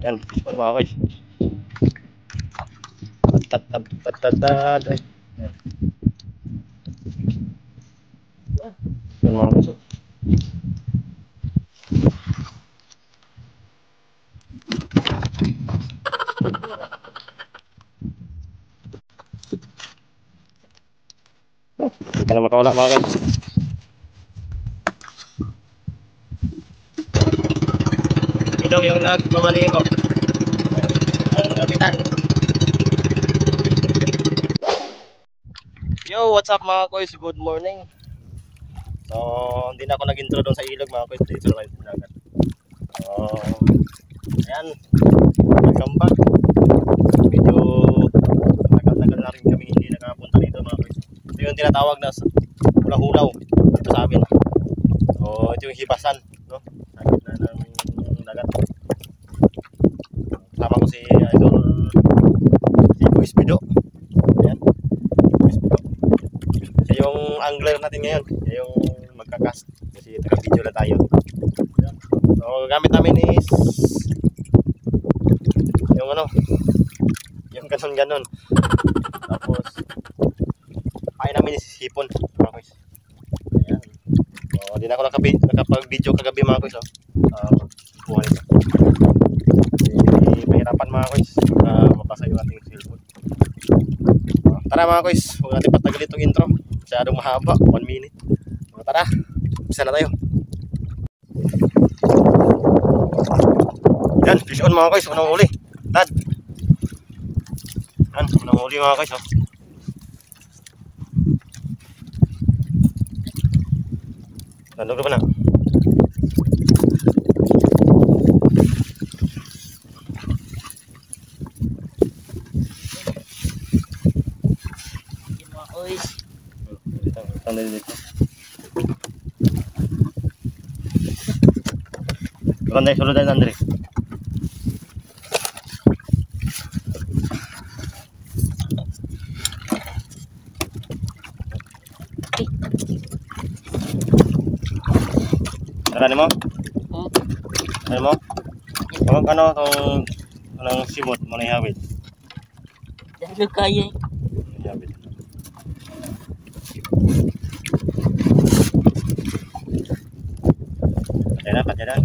Yan, mga guys. Patatad. Ay. Yan mga guys. Hindi ka na makawala mga guys. Ito yung nagmamali ko. Ang kapitan. Yo, what's up mga guys? Good morning. So, hindi na ako nag-intro doon sa ilog mga guys. Dito lang yung dagat. So, ayan. Welcome back. Medyo tagal-tagal na rin kami hindi nakapunta dito mga guys. Ito yung tinatawag na hulaw-hulaw dito sa amin. So, ito yung hibasan, no? Sa gitna ng dagat. Kasama ko si Idol si Boys Bido. Ayan. Boys Bido. Siya yung angler natin ngayon. Siya yung magkakast. Kasi taga-video na tayo. So, gamit namin is yung ano, yung ganon-ganon. Tapos kain namin is hipon mga guys. Ayan. So, hindi na ako nakapag-video kagabi mga guys. Buhay ito. Mahirapan mga guys. Mabasa yung ating cellphone. Tara mga guys, huwag natin patagal itong intro. Masyadong mahaba, 1 minute. Tara, bisa na tayo. Yan, fish on mga guys, unang huli. Tad. Yan, unang huli mga guys. Nandog na ba na? Tanda dito. Randay suludan Andre. Ano mo? Ano mo? Ano tong anong simot mo na ihawid? Dahil kaya. Ihawid. Pajaran.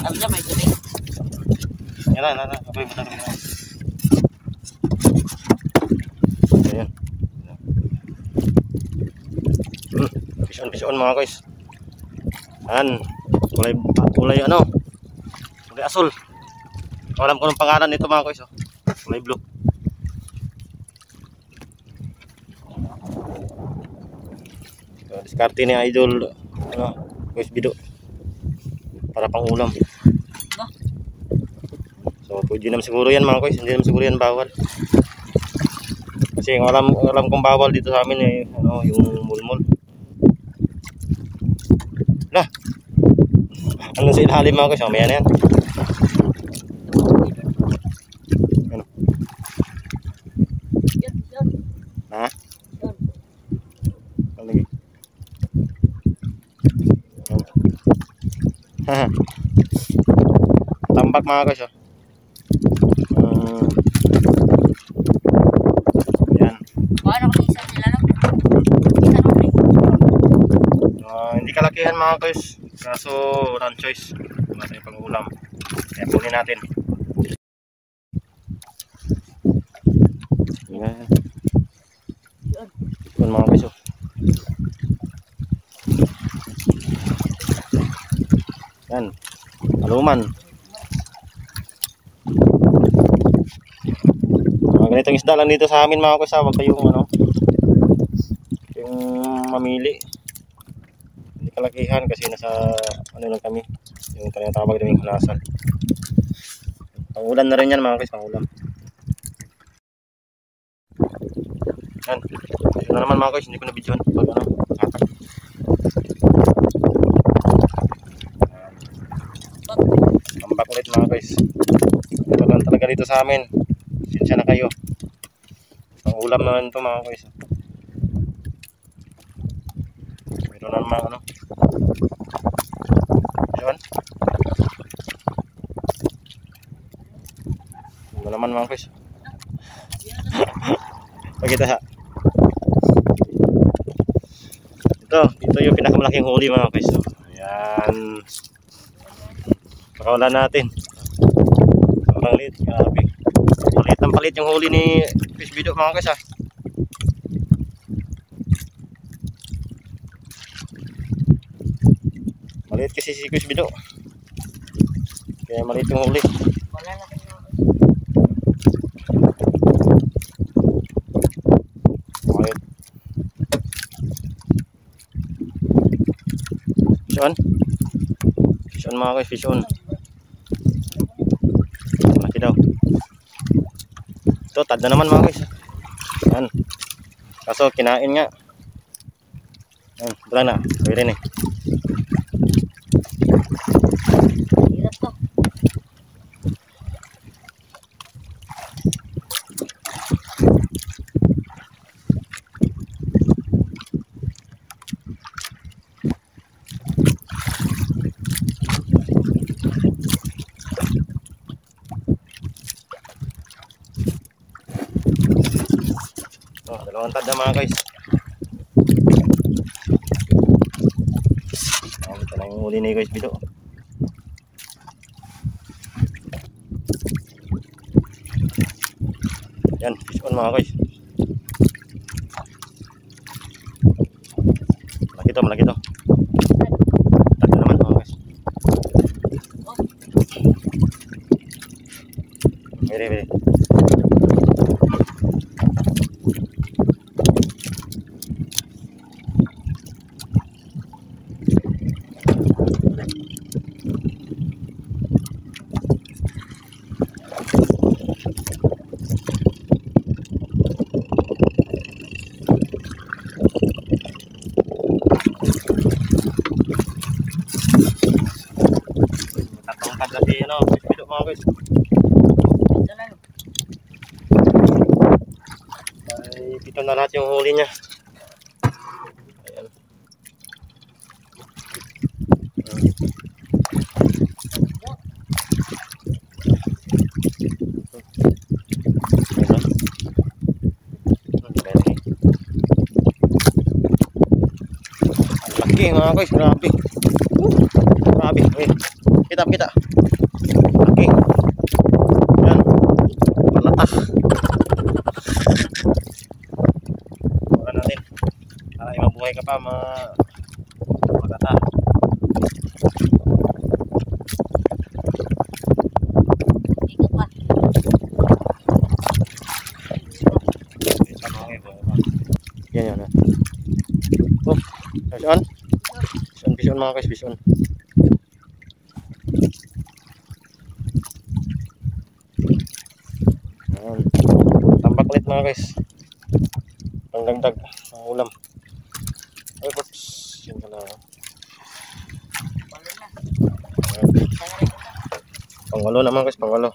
Alam may tubig. Yan na. Apoy mo na. Ayan. Fish on mga guys. Yan. Kulay ano? Kulay asul. Alam ko ng pangalan nito mga guys. Kulay blue. So, diskarte ni Idol ano, guys Bido. Para pang ulam. So, pwede naman siguro yan mga guys. Hindi naman siguro yan bawal. Kasi alam kong bawal dito sa amin eh, ano, yung mulmul. Lah. Ano sa ilalim mga guys? Mamaya na yan. Ano? Ha? Ano lagi? Tambak mga guys. Yan. Paano kung isa sila lang? Hindi kalakihan mga guys. Kaso run choice. Wala tayong pang-ulam. Kaya punin natin. Yan. Yan mga guys. Yan. Aluman. Ganitong isda lang dito sa amin mga guys. Huwag kayong ano, yung mamili. Hindi kalakihan kasi nasa ano lang kami, yung tinatawag naming halasan. Pangulam na rin yan mga guys, pangulam. Yan. Yun na naman mga guys, hindi ko na videoan pag ano, hatak. Tambak ulit mga guys. Ito lang umaga dito sa amin. Sinsya na kayo. Ang ulam naman ito mga guys. Meron na naman ano. Yun. Ito naman mga guys. Pagkita ha. Ito yung pinakamalaking huli mga guys. Ayan. Pakawalan natin. Sobrang liit. Grabe. Palit ng palit yung huli ni Fish Bido mga guys ha. Maliit kasi si Fish Bido. Kaya maliit yung huli. Wala na kayo. Maliit. Fish on. Fish on mga guys. Fish on. Malaki daw. Ito, tad na naman mga guys. Yan. Kaso kinain nga. Yan, wala na. Pwede na eh. Hirap to. Oh, dalawang tad na mga guys. Ito na yung huli ni guys Bido. Yan, fish on mga guys. Malaki to. Tad na naman mga guys. Pwede. Tatangkad na si ano, Fish Bido mga guys. Ito na. Ay, pito na lahat yung huli niya. Ayan. Laki mga guys, grabe. Grabe, wait. Kita. Laki. Yan. Palatak. Wala natin. Para mabuhay ka pa, magata. Ikot pa. Yan. Oh, fish on. Fish on mga guys, fish on. Ayan. Tambak ulit mga guys. Pangdagdag ang ulam. Ay, oops. Yan pala. Wala na. Ayan. Sana rin ito. Pangwalo naman guys, pangwalo.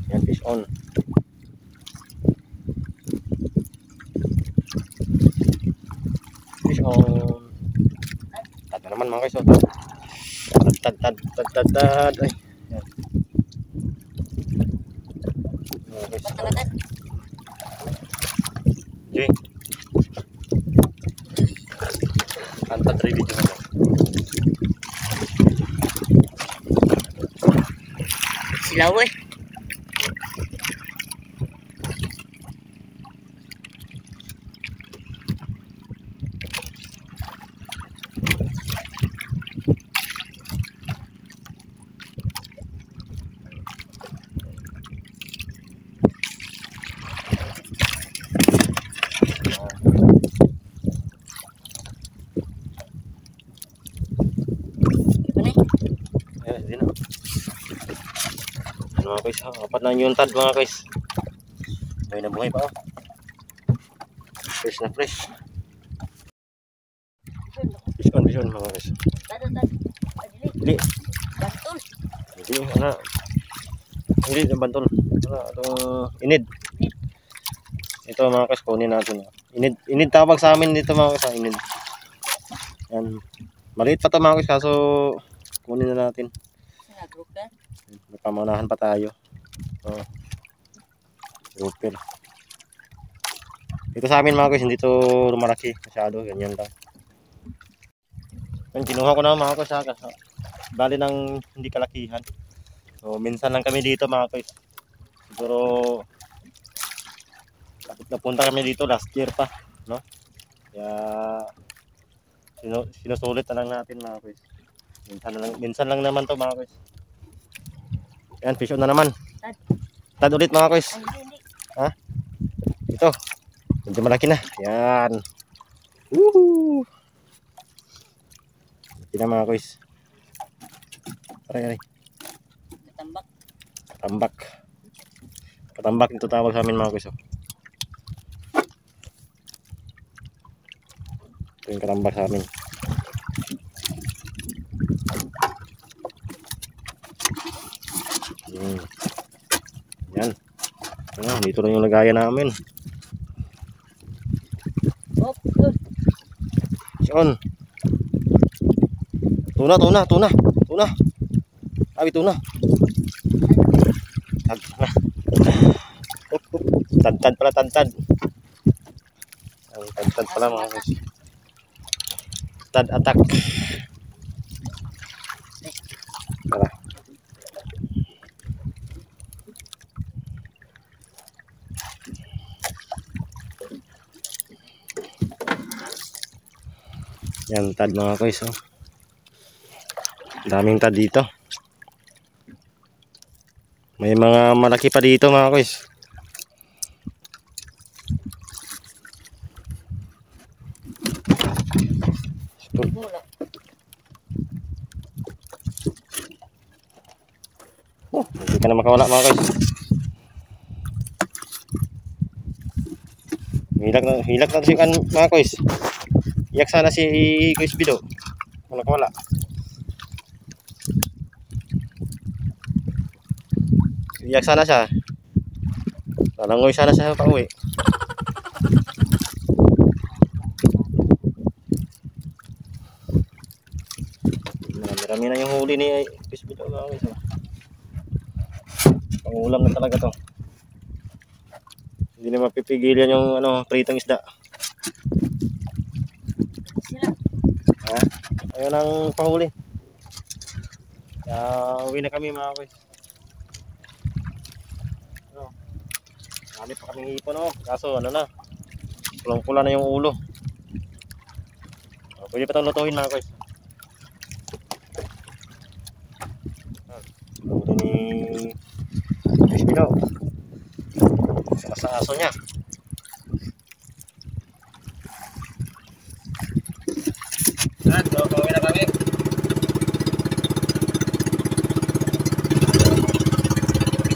Yan, fish on. Fish on. Tad na naman mga guys. Oh. Tad. Ay. Yan. Mga guys. Patagatan. Jay. Antad ready dyan ako. Silaw eh. Ayan, din na. Ayan mga guys, apat na yung tad mga guys. Buhay na buhay pa oh. Fresh na fresh. Fish on mga guys. Tado. Hindi. Bantol. Hindi, ano. Hindi, yung bantol. Ano, itong inid. Ito mga guys, kunin natin. Inid tawag sa amin dito mga guys, inid. Yan. Maliit pa to mga guys, kaso kunin na natin. Nag-grouper. Nagpamanahan pa tayo. Oh. Grouper. Dito sa amin mga guys, hindi to lumalaki masyado, ganyan lang. Yan, kinuha ko na mga guys, bali ng hindi kalakihan. So, minsan lang kami dito mga guys. Siguro, napunta kami dito last year pa, no? Kaya, sinusulit na lang natin mga guys. Minsan lang naman to mga guys. Yan, fish on na naman. Tad ulit mga guys. Ay, hindi. Ha? Ito. Medyo malaki na. Yan. Woohoo! Malaki na mga guys. Aray. Katambak. Katambak. Katambak ito tawag sa amin mga guys. Oh. Ito yung katambak sa amin. Yan. Ayan, dito lang yung lagayan namin. Oh, good. Yon. Tuna. Abi tuna. Tantad pala, tantad. Ang tantad pala mga guys. Tad attack. Tara. Yan, tad mga guys. Oh. Daming tad dito. May mga malaki pa dito mga guys. Bola. Oh, hindi ka na makawala mga guys. Hilak na si mga guys. Iyak sana si Kuis Bido. Kung nakawala. Iyak sana siya. Lalangoy sana siya pa uwi. Marami na yung huli ni Kuis Bido mga guys. Pangulam na talaga to. Hindi na mapipigilan yung pritong isda. Sila. Ha? Ayun ang pahuli. Kaya uwi na kami mga guys. Marami pa kaming ipon kaso na. Pulang-pula na yung ulo. Pwede pa itong lutuin mga guys. Ulo ni Crispino. Sa aso niya. Yan, pauwi na kami.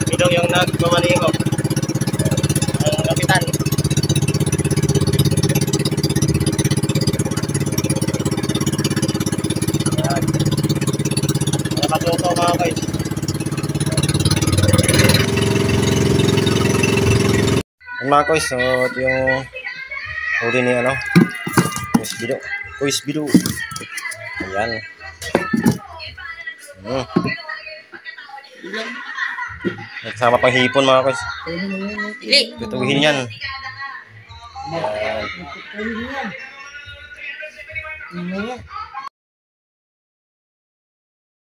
Bidong yung nagmamaniho. Ang kapitan. Yan. Nakatuto mga guys. Yan mga guys, so ito yung huli ni Kuis Bido. Ayan. Kasama pang hipon mga guys. Dili. Tutuhin yan. Ayan.